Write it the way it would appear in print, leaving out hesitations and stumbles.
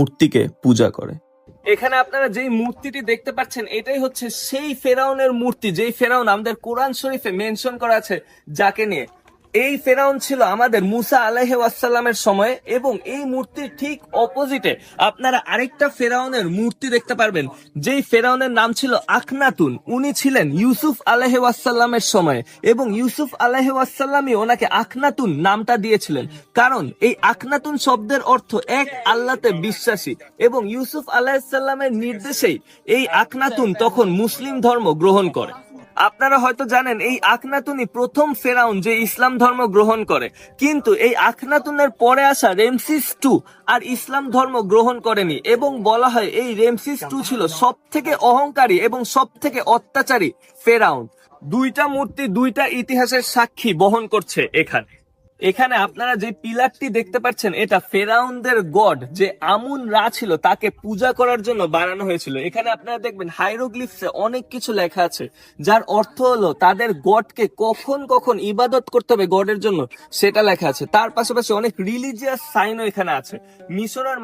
মূর্তিকে পূজা করে। এখানে আপনারা যেই মূর্তিটি দেখতে পাচ্ছেন এটাই হচ্ছে সেই ফেরাউনের মূর্তি, যেই ফেরাউন আমাদের কোরআন শরীফে মেনশন করা আছে, যাকে নিয়ে এই ফেরাউন ছিল আমাদের মুসা আলাইহি ওয়াসাল্লামের সময়ে। এবং এই মূর্তির ঠিক অপোজিটে আপনারা আরেকটা ফেরাউনের মূর্তি দেখতে পারবেন, যেই ফেরাউনের নাম ছিল আখনাতুন। উনি ছিলেন ইউসুফ আলাইহি ওয়াসাল্লামের সময়ে, এবং ইউসুফ আলাইহি ওয়াসাল্লামই ওনাকে আখনাতুন নামটা দিয়েছিলেন, কারণ এই আখনাতুন শব্দের অর্থ এক আল্লাহতে বিশ্বাসী। এবং ইউসুফ আলাইহিস সালামের নির্দেশেই এই আখনাতুন তখন মুসলিম ধর্ম গ্রহণ করে। আপনারা হয়তো জানেন এই আখনাতুনই প্রথম ফেরাউন যে ইসলাম ধর্ম গ্রহণ করে, কিন্তু এই আখনাতুনের পরে আসা রেমসিস টু আর ইসলাম ধর্ম গ্রহণ করেনি। এবং বলা হয় এই রেমসিস টু ছিল সব থেকে অহংকারী এবং সব থেকে অত্যাচারী ফেরাউন। দুইটা মূর্তি দুইটা ইতিহাসের সাক্ষী বহন করছে এখানে। এখানে আপনারা যে পিলারটি দেখতে পাচ্ছেন এটা ফেরাউনদের গড যে আমুন রা ছিল তাকে পূজা করার জন্য বানানো হয়েছিল। এখানে আপনারা দেখবেন হাইরোগ্লিফসে অনেক কিছু লেখা আছে, যার অর্থ হলো তাদের গডকে কখন কখন ইবাদত করতে হবে গডের জন্য সেটা লেখা আছে। তার পাশাপাশি অনেক রিলিজিয়াস সাইনও এখানে আছে। মিশরের